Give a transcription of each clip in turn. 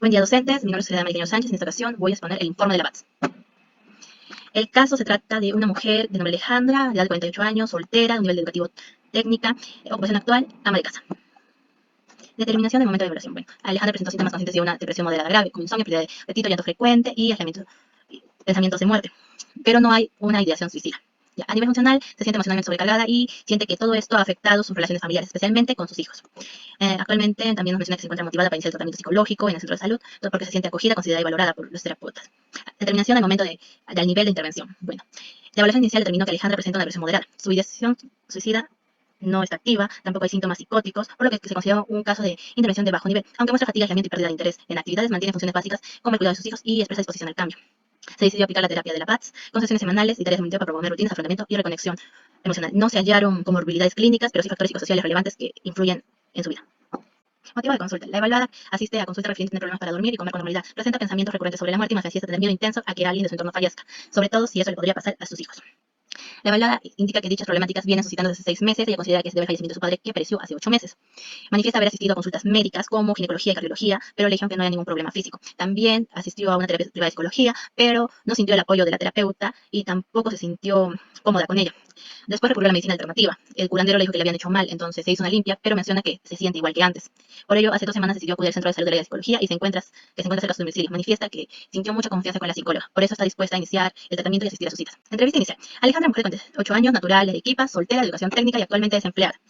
Buen día, docentes. Mi nombre es Soledad Mariqueño Sánchez. En esta ocasión voy a exponer el informe de la BATS. El caso se trata de una mujer de nombre Alejandra, de edad de 48 años, soltera, de un nivel educativo técnica, ocupación actual, ama de casa. Determinación del momento de evaluación. Bueno, Alejandra presentó síntomas conscientes de una depresión moderada grave, con insomnio, pérdida de apetito, llanto frecuente y aislamiento, pensamientos de muerte. Pero no hay una ideación suicida. Ya, a nivel funcional, se siente emocionalmente sobrecargada y siente que todo esto ha afectado sus relaciones familiares, especialmente con sus hijos. Actualmente también nos menciona que se encuentra motivada para iniciar el tratamiento psicológico en el centro de salud, todo porque se siente acogida, considerada y valorada por los terapeutas. Determinación al momento del nivel de intervención. Bueno, la evaluación inicial determinó que Alejandra presenta una depresión moderada. Su ideación suicida no está activa, tampoco hay síntomas psicóticos, por lo que se considera un caso de intervención de bajo nivel. Aunque muestra fatiga, aislamiento y pérdida de interés en actividades, mantiene funciones básicas como el cuidado de sus hijos y expresa disposición al cambio. Se decidió aplicar la terapia de la PATS con sesiones semanales y tareas de monitoreo para promover rutinas, afrontamiento y reconexión emocional. No se hallaron comorbilidades clínicas, pero sí factores psicosociales relevantes que influyen en su vida. Motivo de consulta. La evaluada asiste a consulta referente a tener problemas para dormir y comer con normalidad. Presenta pensamientos recurrentes sobre la muerte y manifiesta tener miedo intenso a que alguien de su entorno fallezca, sobre todo si eso le podría pasar a sus hijos. La evaluada indica que dichas problemáticas vienen suscitando desde 6 meses y ella considera que se debe al fallecimiento de su padre, que pereció hace 8 meses. Manifiesta haber asistido a consultas médicas como ginecología y cardiología, pero le dijeron que no había ningún problema físico. También asistió a una terapia privada de psicología, pero no sintió el apoyo de la terapeuta y tampoco se sintió cómoda con ella. Después recurrió a la medicina alternativa. El curandero le dijo que le habían hecho mal, entonces se hizo una limpia, pero menciona que se siente igual que antes. Por ello, hace 2 semanas decidió acudir al centro de salud de la psicología y se encuentra cerca de su domicilio. Manifiesta que sintió mucha confianza con la psicóloga, por eso está dispuesta a iniciar el tratamiento y asistir a sus citas. Entrevista inicial. Alejandra, mujer de 48 años, natural de Arequipa, soltera, de educación técnica y actualmente desempleada.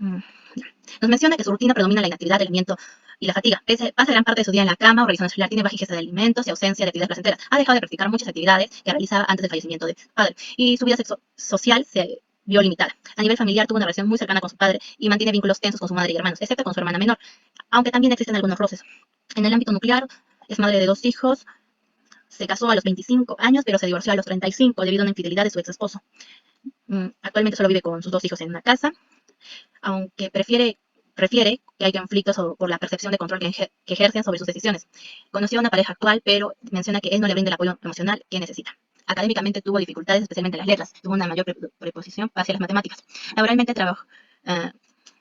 Nos menciona que su rutina predomina la inactividad, el aislamiento y la fatiga. Pasa gran parte de su día en la cama o realizando el celular, tiene baja ingesta de alimentos y ausencia de actividades placenteras. Ha dejado de practicar muchas actividades que realizaba antes del fallecimiento de su padre y su vida social se vio limitada. A nivel familiar tuvo una relación muy cercana con su padre y mantiene vínculos tensos con su madre y hermanos, excepto con su hermana menor, aunque también existen algunos roces. En el ámbito nuclear, es madre de 2 hijos, se casó a los 25 años, pero se divorció a los 35 debido a una infidelidad de su ex esposo. Actualmente solo vive con sus 2 hijos en una casa, aunque refiere que hay conflictos por la percepción de control que ejercen sobre sus decisiones. Conoció a una pareja actual, pero menciona que él no le brinda el apoyo emocional que necesita. Académicamente tuvo dificultades, especialmente en las letras, tuvo una mayor preposición hacia las matemáticas. Laboralmente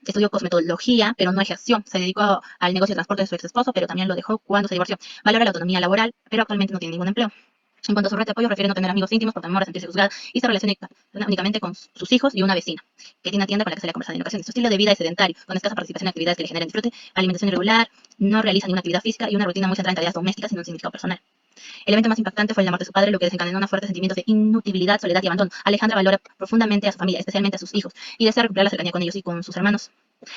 estudió cosmetología, pero no ejerció. Se dedicó al negocio de transporte de su ex esposo, pero también lo dejó cuando se divorció. Valora la autonomía laboral, pero actualmente no tiene ningún empleo. En cuanto a su red de apoyo, refiere no tener amigos íntimos por temor a sentirse juzgada y se relaciona únicamente con sus hijos y una vecina, que tiene una tienda con la que se le ha conversado en ocasiones. Su estilo de vida es sedentario, con escasa participación en actividades que le generen disfrute, alimentación irregular, no realiza ninguna actividad física y una rutina muy centrada en tareas domésticas sin un significado personal. El evento más impactante fue la muerte de su padre, lo que desencadenó unos fuertes sentimientos de inutilidad, soledad y abandono. Alejandra valora profundamente a su familia, especialmente a sus hijos, y desea recuperar la cercanía con ellos y con sus hermanos.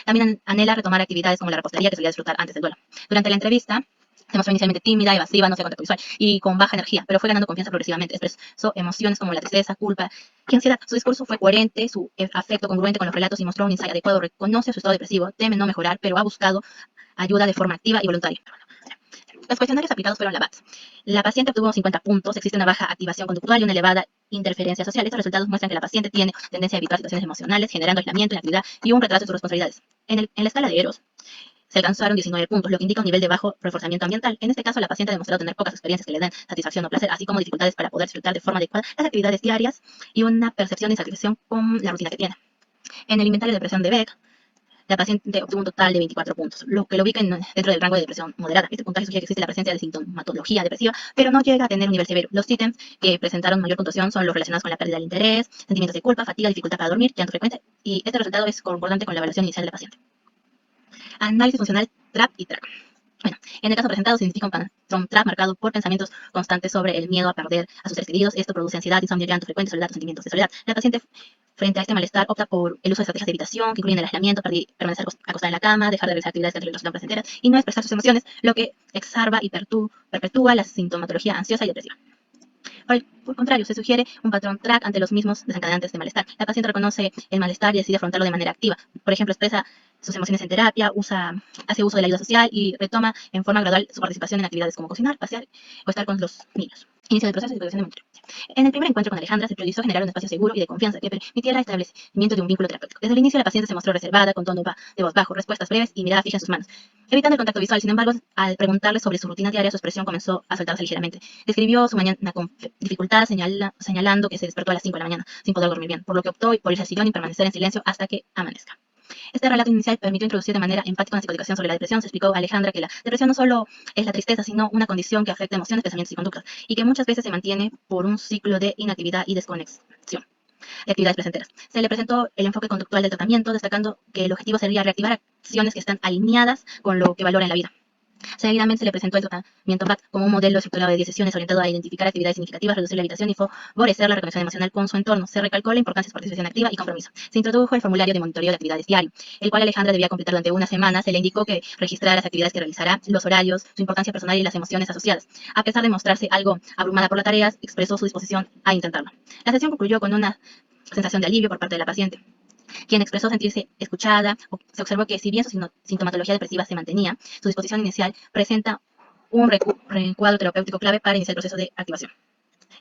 También anhela retomar actividades como la repostería que solía disfrutar antes del duelo. Durante la entrevista, se mostró inicialmente tímida, evasiva, no hacía contacto visual y con baja energía, pero fue ganando confianza progresivamente. Expresó emociones como la tristeza, culpa y ansiedad. Su discurso fue coherente, su afecto congruente con los relatos y mostró un insight adecuado. Reconoce su estado depresivo, teme no mejorar, pero ha buscado ayuda de forma activa y voluntaria. Los cuestionarios aplicados fueron la BATS. La paciente obtuvo 50 puntos, existe una baja activación conductual y una elevada interferencia social. Estos resultados muestran que la paciente tiene tendencia a evitar situaciones emocionales, generando aislamiento, inactividad y un retraso en sus responsabilidades. En la escala de Eros, se alcanzaron 19 puntos, lo que indica un nivel de bajo reforzamiento ambiental. En este caso, la paciente ha demostrado tener pocas experiencias que le den satisfacción o placer, así como dificultades para poder disfrutar de forma adecuada las actividades diarias y una percepción de insatisfacción con la rutina que tiene. En el inventario de depresión de Beck, la paciente obtuvo un total de 24 puntos, lo que lo ubica dentro del rango de depresión moderada. Este puntaje sugiere que existe la presencia de sintomatología depresiva, pero no llega a tener un nivel severo. Los ítems que presentaron mayor puntuación son los relacionados con la pérdida del interés, sentimientos de culpa, fatiga, dificultad para dormir, llanto frecuente, y este resultado es concordante con la evaluación inicial de la paciente. Análisis funcional TRAP y TRAC. Bueno, en el caso presentado se identifica un patrón TRAP marcado por pensamientos constantes sobre el miedo a perder a sus seres queridos. Esto produce ansiedad, insomnio, llanto frecuente, soledad o sentimientos de soledad. La paciente, frente a este malestar, opta por el uso de estrategias de evitación que incluyen el aislamiento, permanecer acostada en la cama, dejar de realizar actividades que le resultan placenteras y no expresar sus emociones, lo que exacerba y perpetúa la sintomatología ansiosa y depresiva. Por el contrario, se sugiere un patrón TRAC ante los mismos desencadenantes de malestar. La paciente reconoce el malestar y decide afrontarlo de manera activa. Por ejemplo, expresa sus emociones en terapia, hace uso de la ayuda social y retoma en forma gradual su participación en actividades como cocinar, pasear o estar con los niños. Inicio del proceso de evaluación de monitoreo. En el primer encuentro con Alejandra se priorizó generar un espacio seguro y de confianza que permitiera el establecimiento de un vínculo terapéutico. Desde el inicio la paciente se mostró reservada, con tono de voz bajo, respuestas breves y mirada fija en sus manos, evitando el contacto visual. Sin embargo, al preguntarle sobre su rutina diaria, su expresión comenzó a soltarse ligeramente. Describió su mañana con dificultad, señalando que se despertó a las 5 de la mañana sin poder dormir bien, por lo que optó por irse al sillón y permanecer en silencio hasta que amanezca. Este relato inicial permitió introducir de manera empática una psicoeducación sobre la depresión. Se explicó a Alejandra que la depresión no solo es la tristeza, sino una condición que afecta emociones, pensamientos y conductas, y que muchas veces se mantiene por un ciclo de inactividad y desconexión de actividades placenteras. Se le presentó el enfoque conductual del tratamiento, destacando que el objetivo sería reactivar acciones que están alineadas con lo que valora en la vida. Seguidamente se le presentó el tratamiento BRAT como un modelo estructurado de decisiones orientado a identificar actividades significativas, reducir la evitación y favorecer la reconexión emocional con su entorno. Se recalcó la importancia de participación activa y compromiso. Se introdujo el formulario de monitoreo de actividades diario, el cual Alejandra debía completar durante una semana. Se le indicó que registrara las actividades que realizará, los horarios, su importancia personal y las emociones asociadas. A pesar de mostrarse algo abrumada por las tareas, expresó su disposición a intentarlo. La sesión concluyó con una sensación de alivio por parte de la paciente, quien expresó sentirse escuchada. Se observó que si bien su sintomatología depresiva se mantenía, su disposición inicial presenta un recuadro terapéutico clave para iniciar el proceso de activación.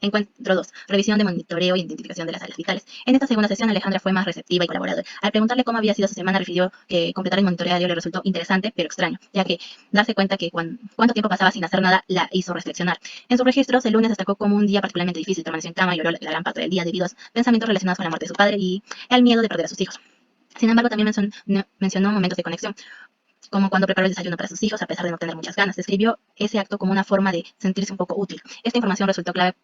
Encuentro 2. Revisión de monitoreo e identificación de las áreas vitales. En esta segunda sesión, Alejandra fue más receptiva y colaboradora. Al preguntarle cómo había sido su semana, refirió que completar el monitoreo diario le resultó interesante, pero extraño, ya que darse cuenta que cuánto tiempo pasaba sin hacer nada la hizo reflexionar. En sus registros, el lunes destacó como un día particularmente difícil. Permaneció en cama y lloró la gran parte del día debido a pensamientos relacionados con la muerte de su padre y el miedo de perder a sus hijos. Sin embargo, también mencionó momentos de conexión, como cuando preparó el desayuno para sus hijos a pesar de no tener muchas ganas. Describió ese acto como una forma de sentirse un poco útil. Esta información resultó clave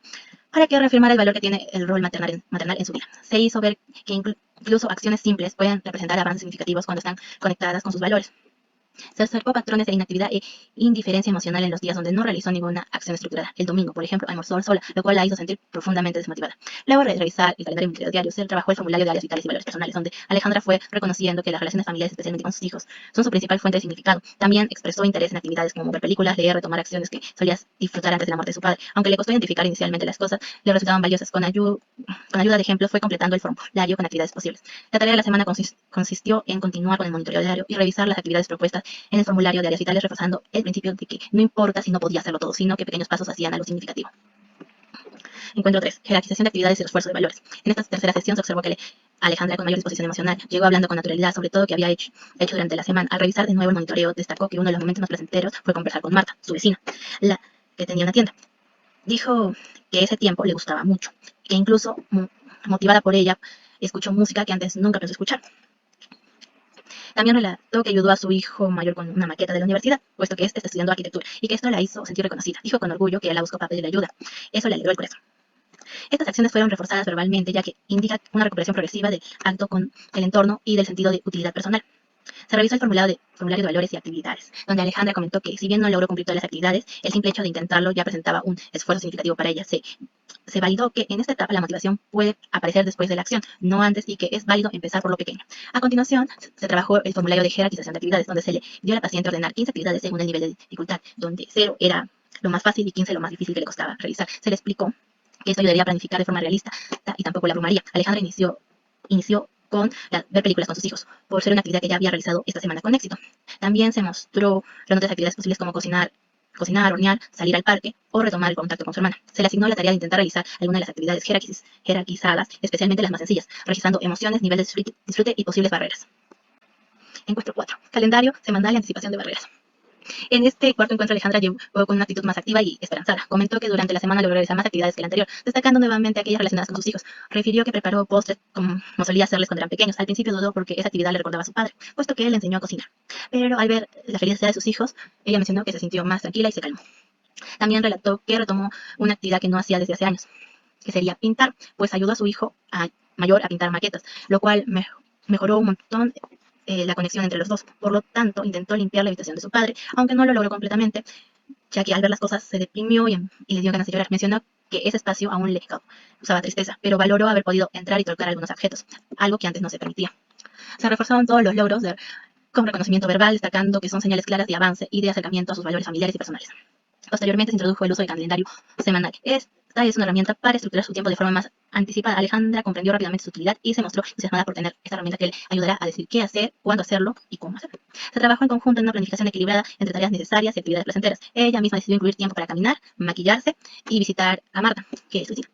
para que reafirmara el valor que tiene el rol maternal en su vida. Se hizo ver que incluso acciones simples pueden representar avances significativos cuando están conectadas con sus valores. Se observó patrones de inactividad e indiferencia emocional en los días donde no realizó ninguna acción estructurada. El domingo, por ejemplo, almorzó sola, lo cual la hizo sentir profundamente desmotivada. Luego de revisar el calendario diario, se trabajó el formulario de áreas vitales y valores personales, donde Alejandra fue reconociendo que las relaciones familiares, especialmente con sus hijos, son su principal fuente de significado. También expresó interés en actividades como ver películas, leer, retomar acciones que solía disfrutar antes de la muerte de su padre. Aunque le costó identificar inicialmente las cosas, le resultaban valiosas. Con ayuda de ejemplos, fue completando el formulario con actividades posibles. La tarea de la semana consistió en continuar con el monitoreo diario y revisar las actividades propuestas en el formulario de áreas vitales, reforzando el principio de que no importa si no podía hacerlo todo, sino que pequeños pasos hacían algo significativo. Encuentro 3. Jerarquización de actividades y refuerzo de valores. En esta tercera sesión se observó que Alejandra, con mayor disposición emocional, llegó hablando con naturalidad sobre todo lo que había hecho durante la semana. Al revisar de nuevo el monitoreo, destacó que uno de los momentos más placenteros fue conversar con Marta, su vecina, la que tenía una tienda. Dijo que ese tiempo le gustaba mucho, que incluso, motivada por ella, escuchó música que antes nunca pensó escuchar. También relató que ayudó a su hijo mayor con una maqueta de la universidad, puesto que este está estudiando arquitectura, y que esto la hizo sentir reconocida. Dijo con orgullo que ella la buscó para pedirle ayuda. Eso le alegró el corazón. Estas acciones fueron reforzadas verbalmente, ya que indica una recuperación progresiva del acto con el entorno y del sentido de utilidad personal. Se revisó el formulario de valores y actividades, donde Alejandra comentó que si bien no logró cumplir todas las actividades, el simple hecho de intentarlo ya presentaba un esfuerzo significativo para ella. Se validó que en esta etapa la motivación puede aparecer después de la acción, no antes, y que es válido empezar por lo pequeño. A continuación, se trabajó el formulario de jerarquización de actividades, donde se le dio a la paciente ordenar 15 actividades según el nivel de dificultad, donde 0 era lo más fácil y 15 lo más difícil que le costaba realizar. Se le explicó que esto ayudaría a planificar de forma realista y tampoco la abrumaría. Alejandra inició con ver películas con sus hijos, por ser una actividad que ya había realizado esta semana con éxito. También se mostró las otras actividades posibles como cocinar, hornear, salir al parque o retomar el contacto con su hermana. Se le asignó la tarea de intentar realizar alguna de las actividades jerarquizadas, especialmente las más sencillas, registrando emociones, niveles de disfrute y posibles barreras. Encuentro 4. Calendario semanal y anticipación de barreras. En este cuarto encuentro, Alejandra llegó con una actitud más activa y esperanzada. Comentó que durante la semana logró realizar más actividades que la anterior, destacando nuevamente aquellas relacionadas con sus hijos. Refirió que preparó postres como solía hacerles cuando eran pequeños. Al principio dudó porque esa actividad le recordaba a su padre, puesto que él le enseñó a cocinar. Pero al ver la felicidad de sus hijos, ella mencionó que se sintió más tranquila y se calmó. También relató que retomó una actividad que no hacía desde hace años, que sería pintar, pues ayudó a su hijo mayor a pintar maquetas, lo cual mejoró un montón la conexión entre los dos. Por lo tanto, intentó limpiar la habitación de su padre, aunque no lo logró completamente, ya que al ver las cosas se deprimió y le dio ganas de llorar. Mencionó que ese espacio aún le causaba tristeza, pero valoró haber podido entrar y tocar algunos objetos, algo que antes no se permitía. Se reforzaron todos los logros con reconocimiento verbal, destacando que son señales claras de avance y de acercamiento a sus valores familiares y personales. Posteriormente se introdujo el uso del calendario semanal. Esta es una herramienta para estructurar su tiempo de forma más anticipada. Alejandra comprendió rápidamente su utilidad y se mostró entusiasmada por tener esta herramienta que le ayudará a decir qué hacer, cuándo hacerlo y cómo hacerlo. Se trabajó en conjunto en una planificación equilibrada entre tareas necesarias y actividades placenteras. Ella misma decidió incluir tiempo para caminar, maquillarse y visitar a Marta, que es su tía.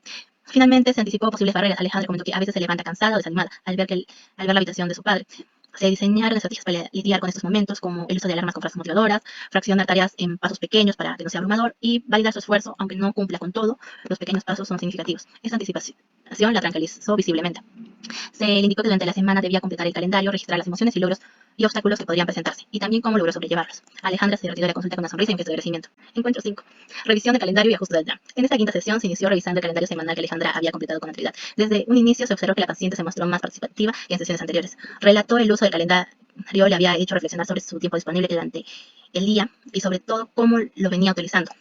Finalmente se anticipó posibles barreras. Alejandra comentó que a veces se levanta cansada o desanimada al ver la habitación de su padre. Se diseñaron estrategias para lidiar con estos momentos, como el uso de alarmas con frases motivadoras, fraccionar tareas en pasos pequeños para que no sea abrumador y validar su esfuerzo, aunque no cumpla con todo, los pequeños pasos son significativos. Esta anticipación la tranquilizó visiblemente. Se le indicó que durante la semana debía completar el calendario, registrar las emociones y logros y obstáculos que podrían presentarse, y también cómo logró sobrellevarlos. Alejandra se retiró de la consulta con una sonrisa y un gesto de agradecimiento. Encuentro 5. Revisión de calendario y ajuste del plan. En esta quinta sesión se inició revisando el calendario semanal que Alejandra había completado con anterioridad. Desde un inicio se observó que la paciente se mostró más participativa que en sesiones anteriores. Relató el uso del calendario le había hecho reflexionar sobre su tiempo disponible durante el día y sobre todo cómo lo venía utilizando.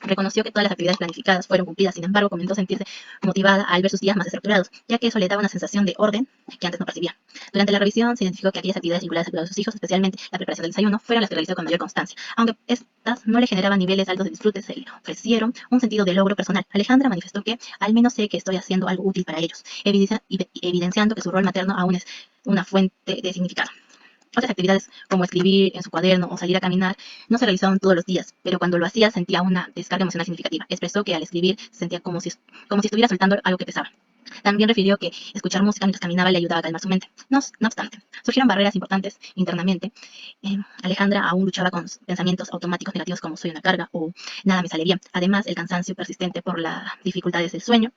Reconoció que todas las actividades planificadas fueron cumplidas, sin embargo, comenzó a sentirse motivada al ver sus días más estructurados, ya que eso le daba una sensación de orden que antes no percibía. Durante la revisión se identificó que aquellas actividades vinculadas al cuidado de sus hijos, especialmente la preparación del desayuno, fueron las que realizó con mayor constancia. Aunque estas no le generaban niveles altos de disfrute, se le ofrecieron un sentido de logro personal. Alejandra manifestó que al menos sé que estoy haciendo algo útil para ellos, evidenciando que su rol materno aún es una fuente de significado. Otras actividades, como escribir en su cuaderno o salir a caminar, no se realizaban todos los días, pero cuando lo hacía sentía una descarga emocional significativa. Expresó que al escribir se sentía como si estuviera soltando algo que pesaba. También refirió que escuchar música mientras caminaba le ayudaba a calmar su mente. No obstante, surgieron barreras importantes internamente. Alejandra aún luchaba con pensamientos automáticos negativos como soy una carga o nada me sale bien. Además, el cansancio persistente por las dificultades del sueño.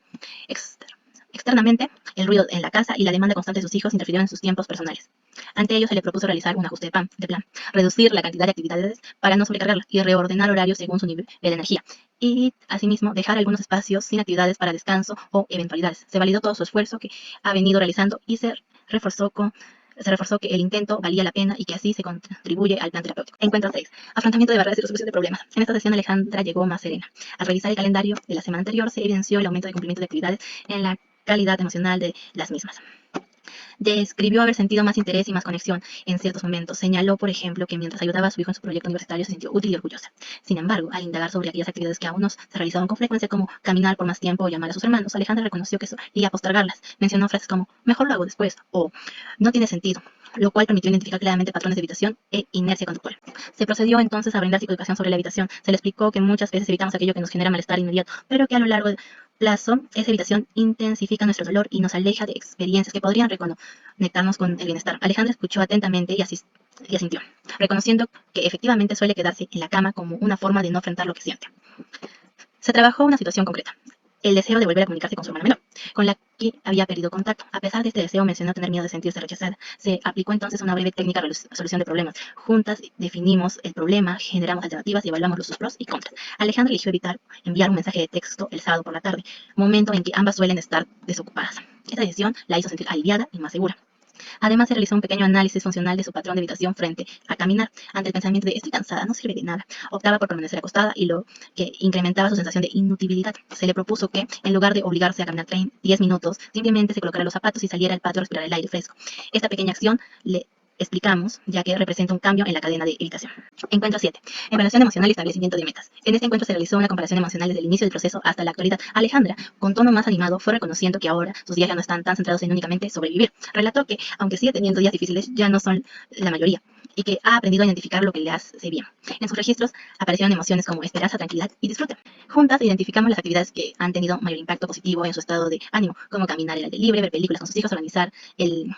Externamente, el ruido en la casa y la demanda constante de sus hijos interfirieron en sus tiempos personales. Ante ello, se le propuso realizar un ajuste de plan, reducir la cantidad de actividades para no sobrecargarla y reordenar horarios según su nivel de energía. Y, asimismo, dejar algunos espacios sin actividades para descanso o eventualidades. Se validó todo su esfuerzo que ha venido realizando y reforzó que el intento valía la pena y que así se contribuye al plan terapéutico. Encuentro 6. Afrontamiento de barreras y resolución de problemas. En esta sesión Alejandra llegó más serena. Al revisar el calendario de la semana anterior se evidenció el aumento de cumplimiento de actividades en la calidad emocional de las mismas. Describió haber sentido más interés y más conexión en ciertos momentos. Señaló, por ejemplo, que mientras ayudaba a su hijo en su proyecto universitario se sintió útil y orgullosa. Sin embargo, al indagar sobre aquellas actividades que aún no se realizaban con frecuencia, como caminar por más tiempo o llamar a sus hermanos, Alejandra reconoció que solía postergarlas. Mencionó frases como mejor lo hago después o no tiene sentido, lo cual permitió identificar claramente patrones de evitación e inercia conductual. Se procedió entonces a brindar psicoeducación sobre la evitación. Se le explicó que muchas veces evitamos aquello que nos genera malestar inmediato, pero que a lo largo del plazo esa evitación intensifica nuestro dolor y nos aleja de experiencias que podrían conectarnos con el bienestar. Alejandra escuchó atentamente y asintió, reconociendo que efectivamente suele quedarse en la cama como una forma de no enfrentar lo que siente. Se trabajó una situación concreta, el deseo de volver a comunicarse con su hermana menor, con la que había perdido contacto. A pesar de este deseo, mencionó tener miedo de sentirse rechazada. Se aplicó entonces una breve técnica de solución de problemas. Juntas definimos el problema, generamos alternativas y evaluamos sus pros y contras. Alejandra eligió evitar enviar un mensaje de texto el sábado por la tarde, momento en que ambas suelen estar desocupadas. Esta decisión la hizo sentir aliviada y más segura. Además, se realizó un pequeño análisis funcional de su patrón de evitación frente a caminar. Ante el pensamiento de estoy cansada, no sirve de nada, optaba por permanecer acostada y lo que incrementaba su sensación de inutilidad. Se le propuso que, en lugar de obligarse a caminar 10 minutos, simplemente se colocara los zapatos y saliera al patio a respirar el aire fresco. Esta pequeña acción le explicamos, ya que representa un cambio en la cadena de evitación. Encuentro 7. Evaluación emocional y establecimiento de metas. En este encuentro se realizó una comparación emocional desde el inicio del proceso hasta la actualidad. Alejandra, con tono más animado, fue reconociendo que ahora sus días ya no están tan centrados en únicamente sobrevivir. Relató que, aunque sigue teniendo días difíciles, ya no son la mayoría y que ha aprendido a identificar lo que le hace bien. En sus registros aparecieron emociones como esperanza, tranquilidad y disfrute. Juntas identificamos las actividades que han tenido mayor impacto positivo en su estado de ánimo, como caminar al aire libre, ver películas con sus hijos, organizar el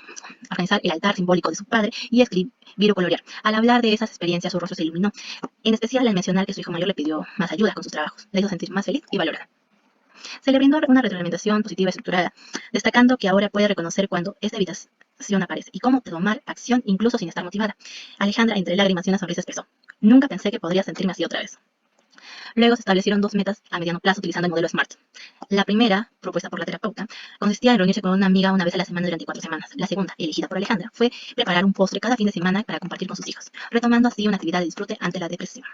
altar simbólico de su padre y escribir o colorear. Al hablar de esas experiencias, su rostro se iluminó, en especial al mencionar que su hijo mayor le pidió más ayuda con sus trabajos. Le hizo sentir más feliz y valorada. Se le brindó una retroalimentación positiva y estructurada, destacando que ahora puede reconocer cuando esta evitación aparece y cómo tomar acción incluso sin estar motivada. Alejandra, entre lágrimas y una sonrisa, expresó: nunca pensé que podría sentirme así otra vez. Luego se establecieron 2 metas a mediano plazo utilizando el modelo SMART. La primera, propuesta por la terapeuta, consistía en reunirse con una amiga una vez a la semana durante 4 semanas. La segunda, elegida por Alejandra, fue preparar un postre cada fin de semana para compartir con sus hijos, retomando así una actividad de disfrute ante la depresión.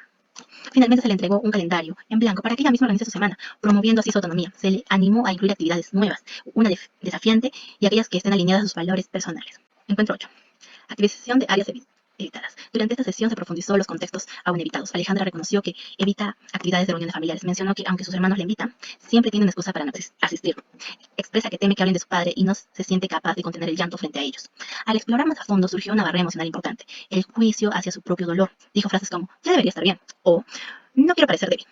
Finalmente se le entregó un calendario en blanco para que ella misma organice su semana, promoviendo así su autonomía. Se le animó a incluir actividades nuevas, una desafiante y aquellas que estén alineadas a sus valores personales. Encuentro 8. Activación de áreas evitadas. Durante esta sesión se profundizó los contextos aún evitados. Alejandra reconoció que evita actividades de reuniones familiares. Mencionó que, aunque sus hermanos le invitan, siempre tiene una excusa para no asistir. Expresa que teme que hablen de su padre y no se siente capaz de contener el llanto frente a ellos. Al explorar más a fondo surgió una barrera emocional importante, el juicio hacia su propio dolor. Dijo frases como, ya debería estar bien, o no quiero parecer débil.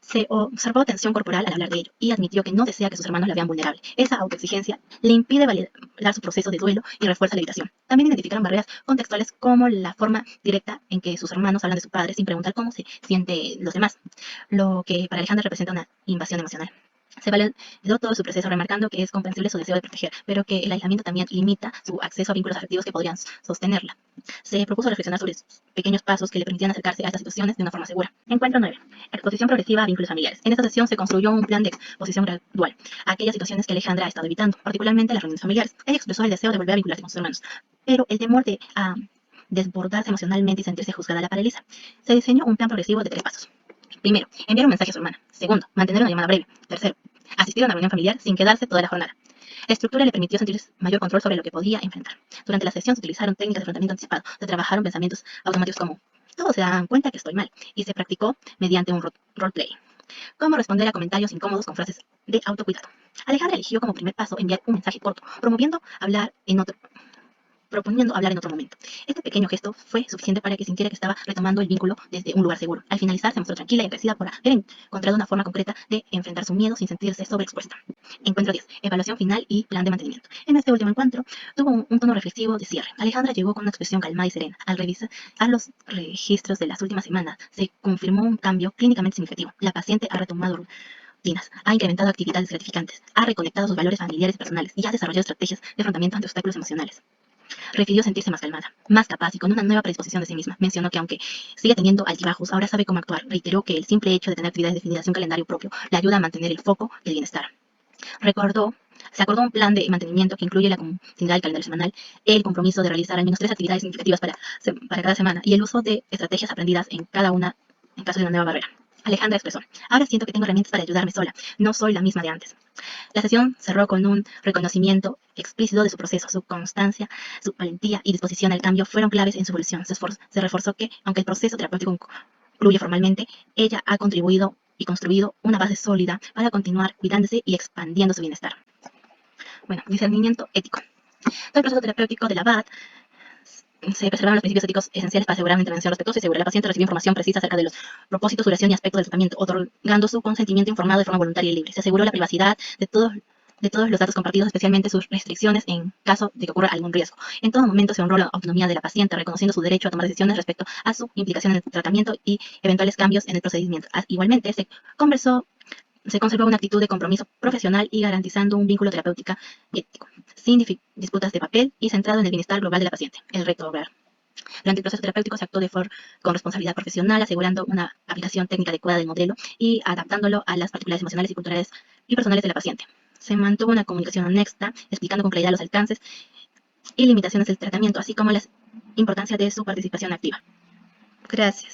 Se observó tensión corporal al hablar de ello y admitió que no desea que sus hermanos la vean vulnerable. Esa autoexigencia le impide validar su proceso de duelo y refuerza la evitación. También identificaron barreras contextuales como la forma directa en que sus hermanos hablan de su padre sin preguntar cómo se sienten los demás, lo que para Alejandra representa una invasión emocional. Se validó todo su proceso, remarcando que es comprensible su deseo de proteger, pero que el aislamiento también limita su acceso a vínculos afectivos que podrían sostenerla. Se propuso reflexionar sobre sus pequeños pasos que le permitían acercarse a estas situaciones de una forma segura. Encuentro 9. Exposición progresiva a vínculos familiares. En esta sesión se construyó un plan de exposición gradual a aquellas situaciones que Alejandra ha estado evitando, particularmente las reuniones familiares. Ella expresó el deseo de volver a vincularse con sus hermanos, pero el temor de desbordarse emocionalmente y sentirse juzgada la paraliza. Se diseñó un plan progresivo de 3 pasos. Primero, enviar un mensaje a su hermana. Segundo, mantener una llamada breve. Tercero, asistir a una reunión familiar sin quedarse toda la jornada. La estructura le permitió sentir mayor control sobre lo que podía enfrentar. Durante la sesión se utilizaron técnicas de afrontamiento anticipado, se trabajaron pensamientos automáticos como todos se dan cuenta que estoy mal y se practicó mediante un roleplay. Cómo responder a comentarios incómodos con frases de autocuidado. Alejandra eligió como primer paso enviar un mensaje corto, proponiendo hablar en otro momento. Este pequeño gesto fue suficiente para que sintiera que estaba retomando el vínculo desde un lugar seguro. Al finalizar, se mostró tranquila y agradecida por haber encontrado una forma concreta de enfrentar su miedo sin sentirse sobreexpuesta. Encuentro 10. Evaluación final y plan de mantenimiento. En este último encuentro, tuvo un tono reflexivo de cierre. Alejandra llegó con una expresión calmada y serena. Al revisar los registros de las últimas semanas, se confirmó un cambio clínicamente significativo. La paciente ha retomado rutinas, ha incrementado actividades gratificantes, ha reconectado sus valores familiares y personales y ha desarrollado estrategias de afrontamiento ante obstáculos emocionales. Refirió sentirse más calmada, más capaz y con una nueva predisposición de sí misma. Mencionó que aunque sigue teniendo altibajos, ahora sabe cómo actuar. Reiteró que el simple hecho de tener actividades definidas y un calendario propio le ayuda a mantener el foco y el bienestar. Se acordó un plan de mantenimiento que incluye la continuidad del calendario semanal, el compromiso de realizar al menos 3 actividades significativas para cada semana y el uso de estrategias aprendidas en cada una en caso de una nueva barrera. Alejandra expresó: ahora siento que tengo herramientas para ayudarme sola, no soy la misma de antes. La sesión cerró con un reconocimiento explícito de su proceso, su constancia, su valentía y disposición al cambio fueron claves en su evolución. Se reforzó que, aunque el proceso terapéutico concluye formalmente, ella ha contribuido y construido una base sólida para continuar cuidándose y expandiendo su bienestar. Bueno, discernimiento ético. Todo el proceso terapéutico de la BAT se preservaron los principios éticos esenciales para asegurar una intervención respetuosa y segura. La paciente recibió información precisa acerca de los propósitos, duración y aspectos del tratamiento, otorgando su consentimiento informado de forma voluntaria y libre. Se aseguró la privacidad de todos los datos compartidos, especialmente sus restricciones en caso de que ocurra algún riesgo. En todo momento se honró la autonomía de la paciente, reconociendo su derecho a tomar decisiones respecto a su implicación en el tratamiento y eventuales cambios en el procedimiento. Igualmente, se conservó una actitud de compromiso profesional y garantizando un vínculo terapéutico ético, sin disputas de papel y centrado en el bienestar global de la paciente, el reto oral. Durante el proceso terapéutico se actuó con responsabilidad profesional, asegurando una aplicación técnica adecuada del modelo y adaptándolo a las particularidades emocionales y culturales y personales de la paciente. Se mantuvo una comunicación honesta, explicando con claridad los alcances y limitaciones del tratamiento, así como la importancia de su participación activa. Gracias.